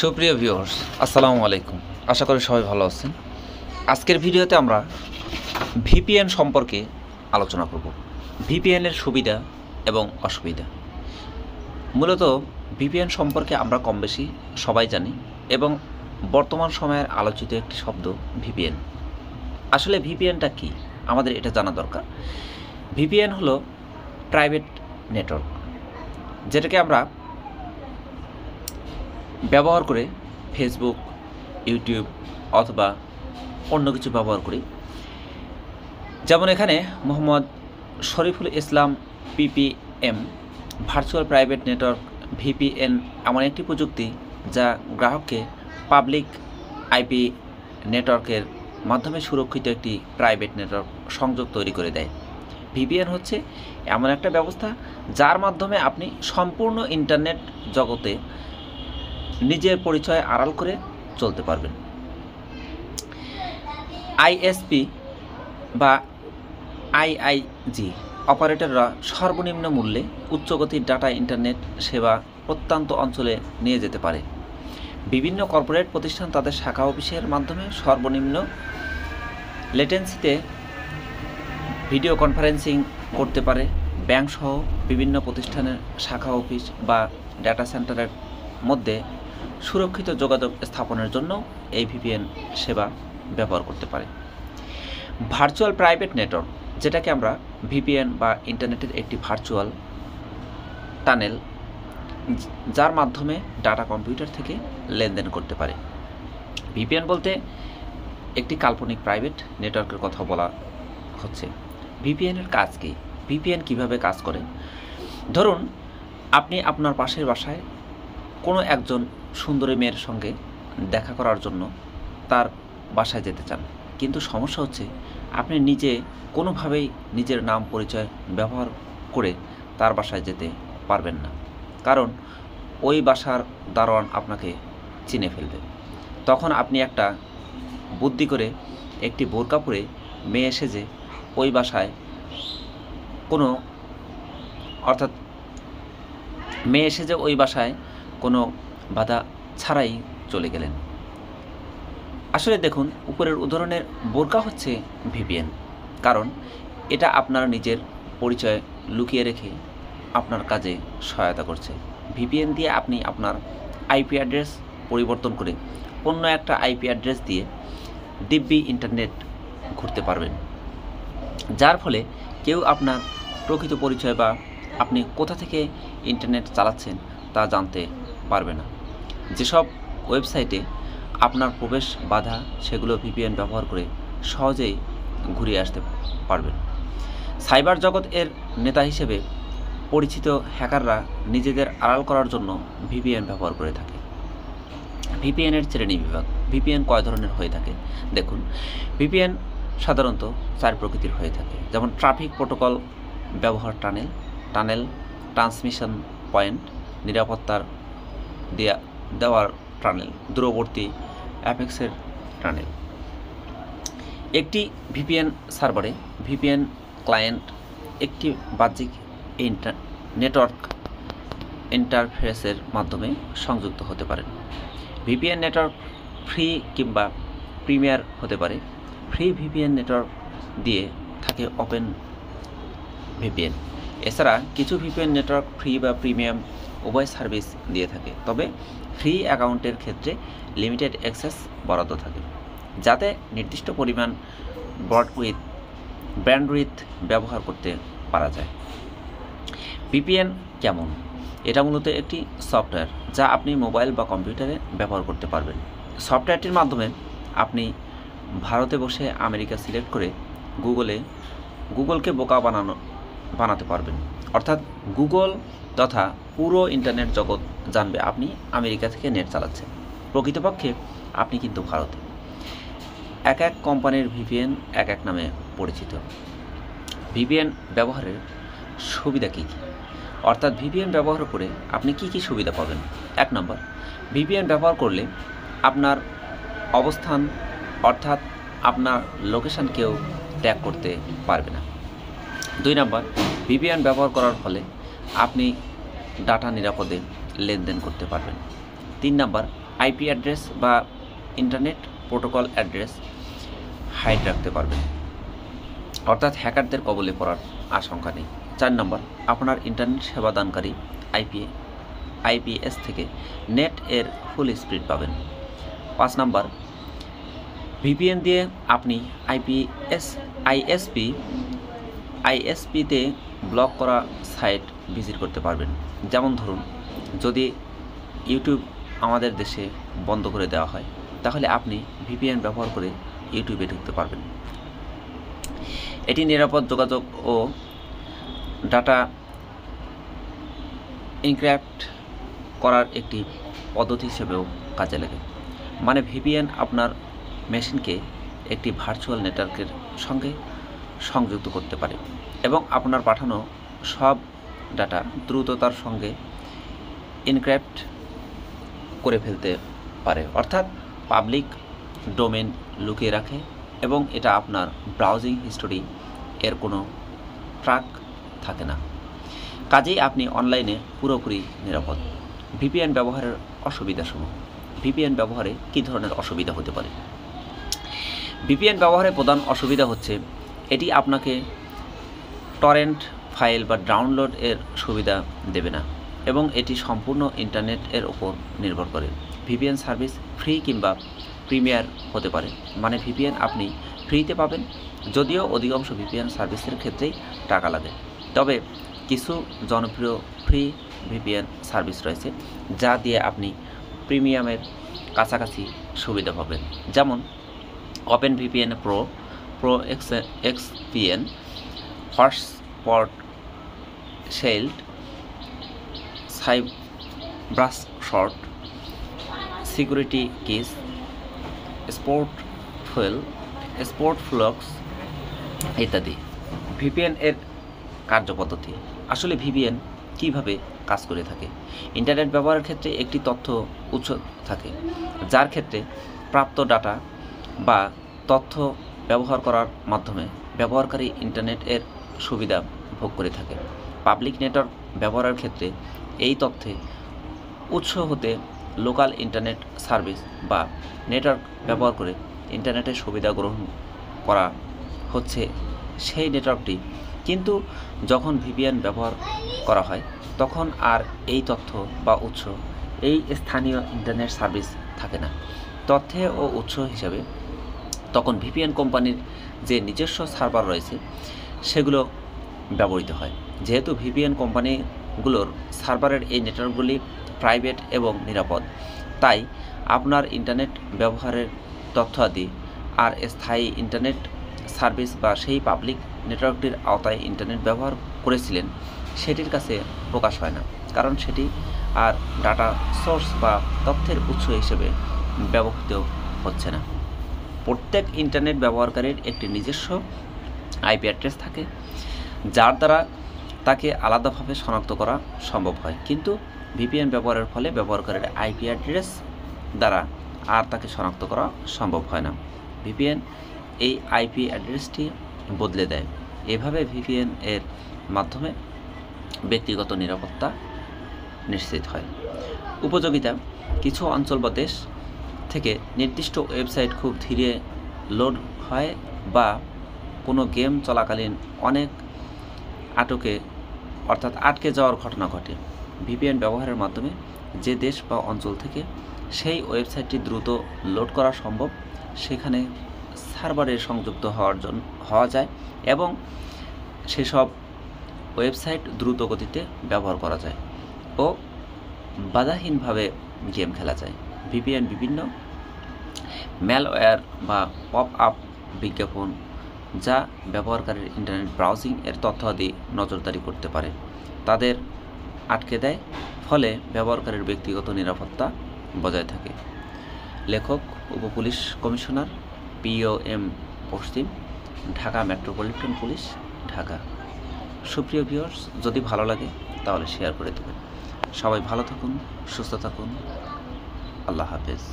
সুপ্রিয় ভিউয়ার্স, আসসালামু আলাইকুম। আশা করি সবাই ভালো আছেন। আজকের ভিডিওতে আমরা ভিপিএন সম্পর্কে আলোচনা করব। ভিপিএনের সুবিধা এবং অসুবিধা। মূলত ভিপিএন সম্পর্কে আমরা কম বেশি সবাই জানি এবং বর্তমান সময়ের আলোচিত একটি শব্দ ভিপিএন। আসলে ভিপিএনটা কি আমাদের এটা জানা দরকার। ভিপিএন হলো প্রাইভেট নেটওয়ার্ক, যেটাকে আমরা ব্যবহার করে ফেসবুক, ইউটিউব অথবা অন্য কিছু ব্যবহার করি। যেমন এখানে Mohammad Shariful Islam PPM virtual private network VPN এমন একটি প্রযুক্তি যা গ্রাহককে পাবলিক আইপি নেটওয়ার্কের মাধ্যমে সুরক্ষিত একটি প্রাইভেট নেটওয়ার্ক সংযোগ তৈরি করে দেয়। ভিপিএন হচ্ছে এমন একটা ব্যবস্থা যার মাধ্যমে আপনি সম্পূর্ণ ইন্টারনেট জগতে নিজের পরিচয় আড়াল করে চলতে পারবেন। আইএসপি বা আইআইজি অপারেটররা সর্বনিম্ন মূল্যে উচ্চগতির ডাটা ইন্টারনেট সেবা প্রত্যন্ত অঞ্চলে নিয়ে যেতে পারে। বিভিন্ন কর্পোরেট প্রতিষ্ঠান তাদের শাখা অফিসের মাধ্যমে সর্বনিম্ন লেটেন্সিতে ভিডিও কনফারেন্সিং করতে পারে। ব্যাংক সহ বিভিন্ন প্রতিষ্ঠানের শাখা অফিস বা ডাটা সেন্টারের মধ্যে সুরক্ষিত যোগাযোগ স্থাপনের জন্য এই ভিপিএন সেবা ব্যবহার করতে পারে। ভার্চুয়াল প্রাইভেট নেটওয়ার্ক, যেটাকে আমরা ভিপিএন বা ইন্টারনেটের একটি ভার্চুয়াল টানেল, যার মাধ্যমে ডাটা কম্পিউটার থেকে লেনদেন করতে পারে। ভিপিএন বলতে একটি কাল্পনিক প্রাইভেট নেটওয়ার্কের কথা বলা হচ্ছে। ভিপিএনের কাজ কী? ভিপিএন কিভাবে কাজ করে? ধরুন আপনি আপনার পাশের বাসায় কোনো একজন সুন্দরী মেয়ের সঙ্গে দেখা করার জন্য তার বাসায় যেতে চান, কিন্তু সমস্যা হচ্ছে আপনি নিজে কোনোভাবেই নিজের নাম পরিচয় ব্যবহার করে তার বাসায় যেতে পারবেন না, কারণ ওই বাসার দারোয়ান আপনাকে চিনে ফেলবে। তখন আপনি একটা বুদ্ধি করে একটি বোরকা পরে মেয়ে সেজে ওই বাসায় কোনো বাধা ছাড়াই চলে গেলেন। আসলে দেখুন, উপরের উদাহরণের বোরকা হচ্ছে ভিপিএন, কারণ এটা আপনার নিজের পরিচয় লুকিয়ে রেখে আপনার কাজে সহায়তা করছে। ভিপিএন দিয়ে আপনি আপনার আইপি অ্যাড্রেস পরিবর্তন করে অন্য একটা আইপি অ্যাড্রেস দিয়ে দিব্যি ইন্টারনেট ঘুরতে পারবেন, যার ফলে কেউ আপনার প্রকৃত পরিচয় বা আপনি কোথা থেকে ইন্টারনেট চালাচ্ছেন তা জানতে পারবে না। যেসব ওয়েবসাইটে আপনার প্রবেশ বাধা, সেগুলো ভিপিএন ব্যবহার করে সহজেই ঘুরিয়ে আসতে পারবেন। সাইবার জগৎ এর নেতা হিসেবে পরিচিত হ্যাকাররা নিজেদের আড়াল করার জন্য ভিপিএন ব্যবহার করে থাকে। ভিপিএনের শ্রেণী বিভাগ। ভিপিএন কয় ধরনের হয়ে থাকে দেখুন। ভিপিএন সাধারণত 4 প্রকৃতির হয়ে থাকে, যেমন ট্রাফিক প্রোটোকল ব্যবহার টানেল, ট্রান্সমিশন পয়েন্ট, নিরাপত্তার দেওয়ার টানেল, দূরবর্তী অ্যাপেক্সের টানেল। একটি ভিপিএন সার্ভারে ভিপিএন ক্লায়েন্ট একটি বাহ্যিক নেটওয়ার্ক ইন্টারফেসের মাধ্যমে সংযুক্ত হতে পারেন। ভিপিএন নেটওয়ার্ক ফ্রি কিংবা প্রিমিয়ার হতে পারে। ফ্রি ভিপিএন নেটওয়ার্ক দিয়ে থাকে ওপেন ভিপিএন। এছাড়া কিছু ভিপিএন নেটওয়ার্ক ফ্রি বা প্রিমিয়াম উভয় সার্ভিস দিয়ে থাকে, তবে ফ্রি অ্যাকাউন্টের ক্ষেত্রে লিমিটেড অ্যাক্সেস বরাদ্দ থাকে, যাতে নির্দিষ্ট পরিমাণ ব্যান্ডউইথ ব্যবহার করতে পারা যায়। ভিপিএন কেমন? এটা মূলত একটি সফটওয়্যার যা আপনি মোবাইল বা কম্পিউটারে ব্যবহার করতে পারবেন। সফটওয়্যারটির মাধ্যমে আপনি ভারতে বসে আমেরিকা সিলেক্ট করে গুগলকে বোকা বানাতে পারবেন। অর্থাৎ গুগল তথা পুরো ইন্টারনেট জগৎ জানবে আপনি আমেরিকা থেকে নেট চালাচ্ছেন, প্রকৃতপক্ষে আপনি কিন্তু ভারতে। এক এক কোম্পানির ভিপিএন এক এক নামে পরিচিত। ভিপিএন ব্যবহারের সুবিধা কী কী? অর্থাৎ ভিপিএন ব্যবহার করে আপনি কি কি সুবিধা পাবেন? 1 নম্বর, ভিপিএন ব্যবহার করলে আপনার অবস্থান অর্থাৎ আপনার লোকেশন কেউ ট্র্যাক করতে পারবে না। 2 নম্বর, ভিপিএন ব্যবহার করার ফলে আপনি ডাটা নিরাপদে লেনদেন করতে পারবেন। 3 নম্বর, আইপি অ্যাড্রেস বা ইন্টারনেট প্রোটোকল অ্যাড্রেস হাইড রাখতে পারবেন, অর্থাৎ হ্যাকারদের কবলে পড়ার আশঙ্কা নেই। 4 নম্বর, আপনার ইন্টারনেট সেবাদানকারী আইপিএস থেকে নেট এর ফুল স্পিড পাবেন। 5 নম্বর, ভিপিএন দিয়ে আপনি আইএসপিতে ব্লক করা সাইট ভিজিট করতে পারবেন। যেমন ধরুন, যদি ইউটিউব আমাদের দেশে বন্ধ করে দেওয়া হয়, তাহলে আপনি ভিপিএন ব্যবহার করে ইউটিউবে ঢুকতে পারবেন। এটি নিরাপদ যোগাযোগ ও ডাটা এনক্রিপ্ট করার একটি পদ্ধতি হিসেবেও কাজে লাগে। মানে ভিপিএন আপনার মেশিনকে একটি ভার্চুয়াল নেটওয়ার্কের সঙ্গে সংযুক্ত করতে পারে এবং আপনার পাঠানো সব ডাটা দ্রুততার সঙ্গে এনক্রিপ্ট করে ফেলতে পারে, অর্থাৎ পাবলিক ডোমেন লুকিয়ে রাখে এবং এটা আপনার ব্রাউজিং হিস্টোরি এর কোনো ট্র্যাক থাকে না। কাজেই আপনি অনলাইনে পুরোপুরি নিরাপদ। ভিপিএন ব্যবহারের অসুবিধাসমূহ। ভিপিএন ব্যবহারে কী ধরনের অসুবিধা হতে পারে? ভিপিএন ব্যবহারে প্রধান অসুবিধা হচ্ছে এটি আপনাকে টরেন্ট ফাইল বা ডাউনলোড এর সুবিধা দেবে না এবং এটি সম্পূর্ণ ইন্টারনেট এর ওপর নির্ভর করে। ভিপিএন সার্ভিস ফ্রি কিংবা প্রিমিয়ার হতে পারে, মানে ভিপিএন আপনি ফ্রিতে পাবেন, যদিও অধিকাংশ ভিপিএন সার্ভিসের ক্ষেত্রেই টাকা লাগে। তবে কিছু জনপ্রিয় ফ্রি ভিপিএন সার্ভিস রয়েছে যা দিয়ে আপনি প্রিমিয়ামের কাছাকাছি সুবিধা পাবেন, যেমন ওপেন ভিপিএন প্রো এক্সভিএন, হটস্পট শেল্ড, সাইব্রাস শর্ট, সিকিউরিটি কিস, স্পোর্ট ফ্লক্স ইত্যাদি। ভিপিএন এর কার্যপদ্ধতি। আসলে ভিপিএন কিভাবে কাজ করে থাকে? ইন্টারনেট ব্যবহারের ক্ষেত্রে একটি তথ্য উৎস থাকে, যার ক্ষেত্রে প্রাপ্ত ডাটা বা তথ্য ব্যবহার করার মাধ্যমে ব্যবহারকারী ইন্টারনেট এর সুবিধা ভোগ করে থাকে। পাবলিক নেটওয়ার্ক ব্যবহারের ক্ষেত্রে এই তথ্যে উৎস হতে লোকাল ইন্টারনেট সার্ভিস বা নেটওয়ার্ক ব্যবহার করে ইন্টারনেটের সুবিধা গ্রহণ করা হচ্ছে সেই নেটওয়ার্কটি, কিন্তু যখন ভিপিএন ব্যবহার করা হয় তখন আর এই তথ্য বা উৎস এই স্থানীয় ইন্টারনেট সার্ভিস থাকে না। তথ্যে ও উৎস হিসাবে তখন ভিপিএন কোম্পানির যে নিজস্ব সার্ভার রয়েছে সেগুলো ব্যবহৃত হয়। যেহেতু ভিপিএন কোম্পানিগুলোর সার্ভারের এই নেটওয়ার্কগুলি প্রাইভেট এবং নিরাপদ, তাই আপনার ইন্টারনেট ব্যবহারের তথ্যাদি আর স্থায়ী ইন্টারনেট সার্ভিস বা সেই পাবলিক নেটওয়ার্কটির আওতায় ইন্টারনেট ব্যবহার করেছিলেন সেটির কাছে প্রকাশ হয় না, কারণ সেটি আর ডাটা সোর্স বা তথ্যের উৎস হিসেবে ব্যবহৃত হচ্ছে না। প্রত্যেক ইন্টারনেট ব্যবহারকারীর একটি নিজস্ব আইপি অ্যাড্রেস থাকে, যার দ্বারা তাকে আলাদাভাবে শনাক্ত করা সম্ভব হয়, কিন্তু ভিপিএন ব্যবহারের ফলে ব্যবহারকারীর আইপি অ্যাড্রেস দ্বারা আর তাকে শনাক্ত করা সম্ভব হয় না। ভিপিএন এই আইপি অ্যাড্রেসটি বদলে দেয়। এভাবে ভিপিএন এর মাধ্যমে ব্যক্তিগত নিরাপত্তা নিশ্চিত হয়। উপযোগিতা। কিছু অঞ্চল বা দেশ থেকে নির্দিষ্ট ওয়েবসাইট খুব ধীরে লোড হয় বা কোনো গেম চলাকালীন অনেক আটকে যাওয়ার ঘটনা ঘটে। ভিপিএন ব্যবহারের মাধ্যমে যে দেশ বা অঞ্চল থেকে সেই ওয়েবসাইটটি দ্রুত লোড করা সম্ভব সেখানে সার্ভারে সংযুক্ত হওয়া যায় এবং সেসব ওয়েবসাইট দ্রুত গতিতে ব্যবহার করা যায় ও বাধাহীনভাবে গেম খেলা যায়। ভিপিএন বিভিন্ন ম্যালওয়্যার বা পপ আপ বিজ্ঞাপন যা ব্যবহারকারীর ইন্টারনেট ব্রাউজিং এর তথ্যাদি নজরদারি করতে পারে তাদের আটকে দেয়, ফলে ব্যবহারকারীর ব্যক্তিগত নিরাপত্তা বজায় থাকে। লেখক উপপুলিশ কমিশনার, POM পশ্চিম, ঢাকা মেট্রোপলিটন পুলিশ, ঢাকা। সুপ্রিয় ভিউয়ার্স, যদি ভালো লাগে তাহলে শেয়ার করে দেবেন। সবাই ভালো থাকুন, সুস্থ থাকুন। আল্লাহ হাফেজ।